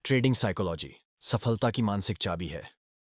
Trading psychology सफलता की मानसिक चाबी है।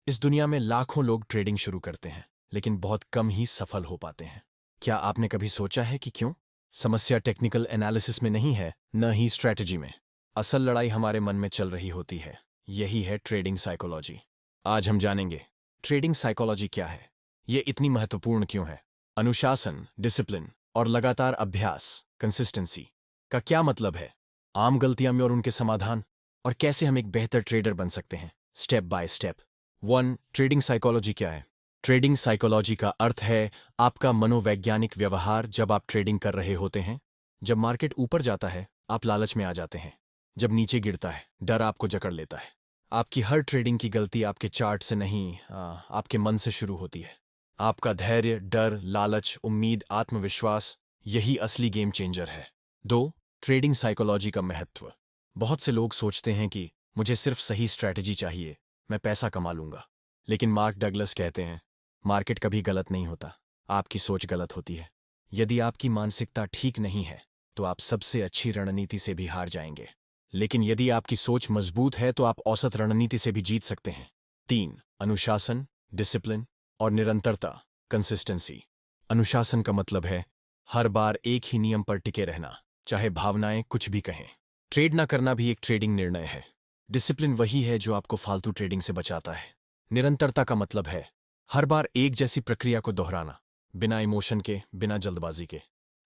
इस दुनिया में लाखों लोग ट्रेडिंग शुरू करते हैं, लेकिन बहुत कम ही सफल हो पाते हैं। क्या आपने कभी सोचा है कि क्यों? समस्या टेक्निकल एनालिसिस में नहीं है, न ही स्ट्रैटेजी में। असल लड़ाई हमारे मन में चल रही होती है। यही है ट्रेडिंग साइकोलॉजी। आज हम जानेंगे ट्रेडिंग साइकोलॉजी क्या है, ये इतनी महत्वपूर्ण क्यों है, अनुशासन, डिसिप्लिन और लगातार अभ्यास, कंसिस्टेंसी का क्या मतलब है, आम गलतियां में और उनके समाधान, और कैसे हम एक बेहतर ट्रेडर बन सकते हैं step by step. 1. Trading psychology क्या है? ट्रेडिंग साइकोलॉजी का अर्थ है आपका मनोवैज्ञानिक व्यवहार जब आप ट्रेडिंग कर रहे होते हैं। जब मार्केट ऊपर जाता है, आप लालच में आ जाते हैं। जब नीचे गिरता है, डर आपको जकड़ लेता है। आपकी हर ट्रेडिंग की गलती आपके चार्ट से नहीं, आपके मन से शुरू होती है। आपका धैर्य, डर, लालच, उम्मीद, आत्मविश्वास, यही असली गेम चेंजर है। 2. ट्रेडिंग साइकोलॉजी का महत्व। बहुत से लोग सोचते हैं कि मुझे सिर्फ सही स्ट्रैटेजी चाहिए, मैं पैसा कमा लूंगा। लेकिन मार्क डगलस कहते हैं, मार्केट कभी गलत नहीं होता, आपकी सोच गलत होती है। यदि आपकी मानसिकता ठीक नहीं है, तो आप सबसे अच्छी रणनीति से भी हार जाएंगे। लेकिन यदि आपकी सोच मजबूत है, तो आप औसत रणनीति से भी जीत सकते हैं। 3. अनुशासन, डिसिप्लिन और निरंतरता, कंसिस्टेंसी। अनुशासन का मतलब है हर बार एक ही नियम पर टिके रहना, चाहे भावनाएं कुछ भी कहें। ट्रेड ना करना भी एक ट्रेडिंग निर्णय है। डिसिप्लिन वही है जो आपको फालतू ट्रेडिंग से बचाता है। निरंतरता का मतलब है हर बार एक जैसी प्रक्रिया को दोहराना, बिना इमोशन के, बिना जल्दबाजी के।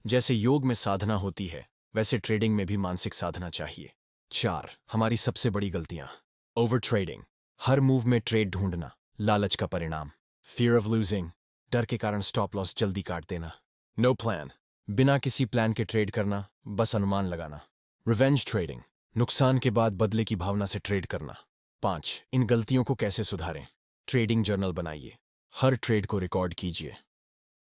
जैसे योग में साधना होती है, वैसे ट्रेडिंग में भी मानसिक साधना चाहिए। 4. हमारी सबसे बड़ी गलतियां। ओवर ट्रेडिंग, हर मूव में ट्रेड ढूंढना, लालच का परिणाम। फियर ऑफ लूजिंग, डर के कारण स्टॉप लॉस जल्दी काट देना। नो प्लान, बिना किसी प्लान के ट्रेड करना, बस अनुमान लगाना। रिवेंज ट्रेडिंग, नुकसान के बाद बदले की भावना से ट्रेड करना। 5. इन गलतियों को कैसे सुधारें? ट्रेडिंग जर्नल बनाइए, हर ट्रेड को रिकॉर्ड कीजिए।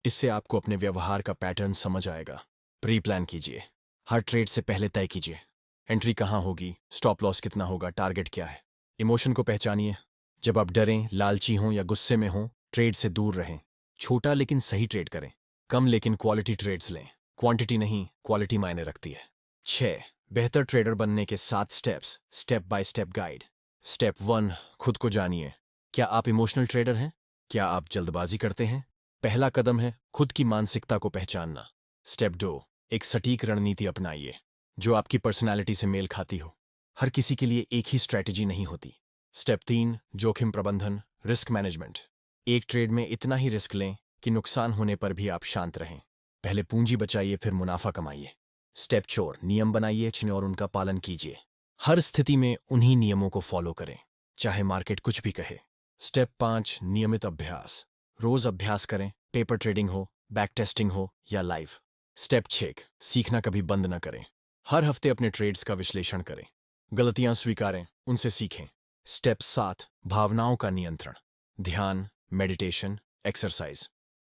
इससे आपको अपने व्यवहार का पैटर्न समझ आएगा। प्री प्लान कीजिए, हर ट्रेड से पहले तय कीजिए एंट्री कहाँ होगी, स्टॉप लॉस कितना होगा, टारगेट क्या है। इमोशन को पहचानिए, जब आप डरें, लालची हों या गुस्से में हों, ट्रेड से दूर रहें। छोटा लेकिन सही ट्रेड करें, कम लेकिन क्वालिटी ट्रेड्स लें। क्वांटिटी नहीं, क्वालिटी मायने रखती है। 6. बेहतर ट्रेडर बनने के 7 steps, step by step guide. Step 1. खुद को जानिए। क्या आप इमोशनल ट्रेडर हैं? क्या आप जल्दबाजी करते हैं? पहला कदम है खुद की मानसिकता को पहचानना। स्टेप 2. एक सटीक रणनीति अपनाइए जो आपकी पर्सनालिटी से मेल खाती हो। हर किसी के लिए एक ही स्ट्रैटेजी नहीं होती। स्टेप 3. जोखिम प्रबंधन, रिस्क मैनेजमेंट। एक ट्रेड में इतना ही रिस्क लें कि नुकसान होने पर भी आप शांत रहें। पहले पूंजी बचाइए, फिर मुनाफा कमाइए। स्टेप 4. नियम बनाइए, चुनें और उनका पालन कीजिए। हर स्थिति में उन्हीं नियमों को फॉलो करें, चाहे मार्केट कुछ भी कहे। स्टेप 5. नियमित अभ्यास, रोज अभ्यास करें, पेपर ट्रेडिंग हो, बैक टेस्टिंग हो या लाइव। स्टेप 6. सीखना कभी बंद न करें, हर हफ्ते अपने ट्रेड्स का विश्लेषण करें, गलतियां स्वीकारें, उनसे सीखें। स्टेप 7. भावनाओं का नियंत्रण, ध्यान, मेडिटेशन, एक्सरसाइज,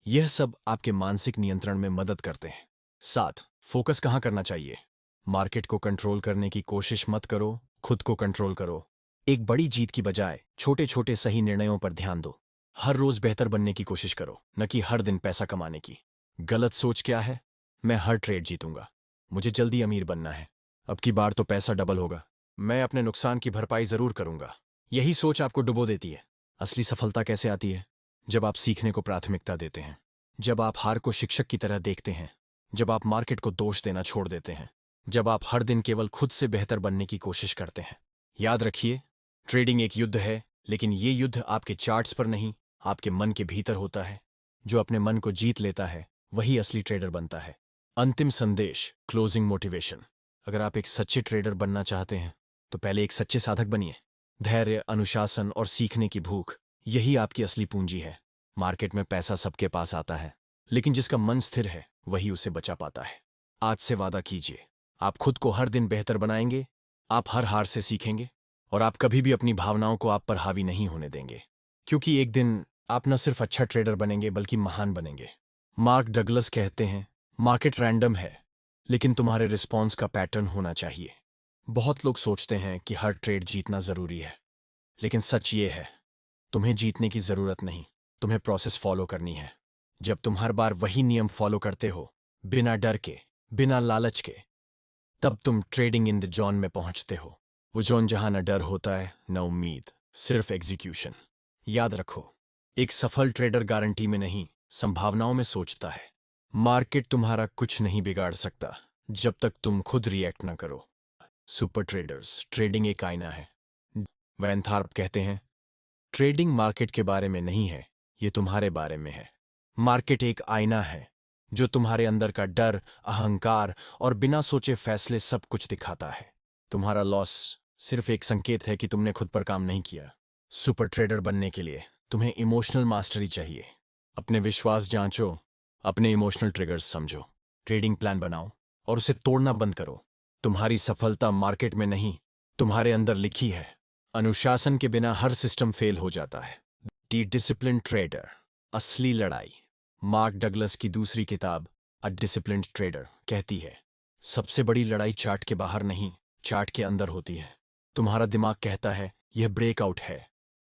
यह सब आपके मानसिक नियंत्रण में मदद करते हैं। 7. फोकस कहाँ करना चाहिए? मार्केट को कंट्रोल करने की कोशिश मत करो, खुद को कंट्रोल करो। एक बड़ी जीत की बजाय छोटे छोटे सही निर्णयों पर ध्यान दो। हर रोज बेहतर बनने की कोशिश करो, न कि हर दिन पैसा कमाने की। गलत सोच क्या है? मैं हर ट्रेड जीतूंगा, मुझे जल्दी अमीर बनना है, अब की बार तो पैसा डबल होगा, मैं अपने नुकसान की भरपाई जरूर करूंगा। यही सोच आपको डुबो देती है। असली सफलता कैसे आती है? जब आप सीखने को प्राथमिकता देते हैं, जब आप हार को शिक्षक की तरह देखते हैं, जब आप मार्केट को दोष देना छोड़ देते हैं, जब आप हर दिन केवल खुद से बेहतर बनने की कोशिश करते हैं। याद रखिए, ट्रेडिंग एक युद्ध है, लेकिन ये युद्ध आपके चार्ट्स पर नहीं, आपके मन के भीतर होता है। जो अपने मन को जीत लेता है, वही असली ट्रेडर बनता है। अंतिम संदेश, क्लोजिंग मोटिवेशन। अगर आप एक सच्चे ट्रेडर बनना चाहते हैं, तो पहले एक सच्चे साधक बनिए। धैर्य, अनुशासन और सीखने की भूख, यही आपकी असली पूंजी है। मार्केट में पैसा सबके पास आता है, लेकिन जिसका मन स्थिर है, वही उसे बचा पाता है। आज से वादा कीजिए, आप खुद को हर दिन बेहतर बनाएंगे, आप हर हार से सीखेंगे, और आप कभी भी अपनी भावनाओं को आप पर हावी नहीं होने देंगे। क्योंकि एक दिन आप न सिर्फ अच्छा ट्रेडर बनेंगे, बल्कि महान बनेंगे। मार्क डगलस कहते हैं, मार्केट रैंडम है, लेकिन तुम्हारे रिस्पॉन्स का पैटर्न होना चाहिए। बहुत लोग सोचते हैं कि हर ट्रेड जीतना जरूरी है, लेकिन सच ये है, तुम्हें जीतने की जरूरत नहीं, तुम्हें प्रोसेस फॉलो करनी है। जब तुम हर बार वही नियम फॉलो करते हो, बिना डर के, बिना लालच के, तब तुम ट्रेडिंग इन द जोन में पहुंचते हो। वो जोन जहां न डर होता है न उम्मीद, सिर्फ एग्जीक्यूशन। याद रखो, एक सफल ट्रेडर गारंटी में नहीं, संभावनाओं में सोचता है। मार्केट तुम्हारा कुछ नहीं बिगाड़ सकता जब तक तुम खुद रिएक्ट ना करो। सुपर ट्रेडर्स, ट्रेडिंग एक आईना है। वैन थार्प कहते हैं, ट्रेडिंग मार्केट के बारे में नहीं है, ये तुम्हारे बारे में है। मार्केट एक आईना है जो तुम्हारे अंदर का डर, अहंकार और बिना सोचे फैसले सब कुछ दिखाता है। तुम्हारा लॉस सिर्फ एक संकेत है कि तुमने खुद पर काम नहीं किया। सुपर ट्रेडर बनने के लिए तुम्हें इमोशनल मास्टरी चाहिए। अपने विश्वास जांचो, अपने इमोशनल ट्रिगर्स समझो, ट्रेडिंग प्लान बनाओ और उसे तोड़ना बंद करो। तुम्हारी सफलता मार्केट में नहीं, तुम्हारे अंदर लिखी है। अनुशासन के बिना हर सिस्टम फेल हो जाता है। दी डिसिप्लिन ट्रेडर, असली लड़ाई। मार्क डगलस की दूसरी किताब अ डिसिप्लिन्ड ट्रेडर कहती है, सबसे बड़ी लड़ाई चार्ट के बाहर नहीं, चार्ट के अंदर होती है। तुम्हारा दिमाग कहता है यह ब्रेकआउट है,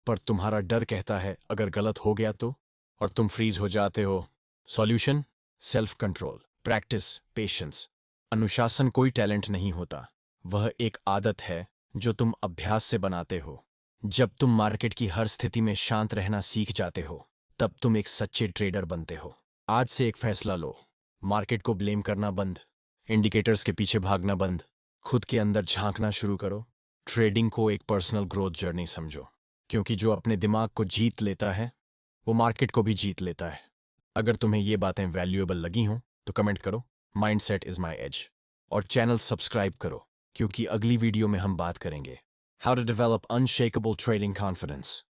पर तुम्हारा डर कहता है अगर गलत हो गया तो, और तुम फ्रीज हो जाते हो। Solution, self control, practice, patience. अनुशासन कोई टैलेंट नहीं होता, वह एक आदत है जो तुम अभ्यास से बनाते हो। जब तुम मार्केट की हर स्थिति में शांत रहना सीख जाते हो, तब तुम एक सच्चे ट्रेडर बनते हो। आज से एक फैसला लो, मार्केट को ब्लेम करना बंद, इंडिकेटर्स के पीछे भागना बंद, खुद के अंदर झांकना शुरू करो। ट्रेडिंग को एक पर्सनल ग्रोथ जर्नी समझो, क्योंकि जो अपने दिमाग को जीत लेता है वो मार्केट को भी जीत लेता है। अगर तुम्हें ये बातें वैल्यूएबल लगी हों तो कमेंट करो, माइंडसेट इज माई एज, और चैनल सब्सक्राइब करो, क्योंकि अगली वीडियो में हम बात करेंगे how to develop unshakeable trading confidence.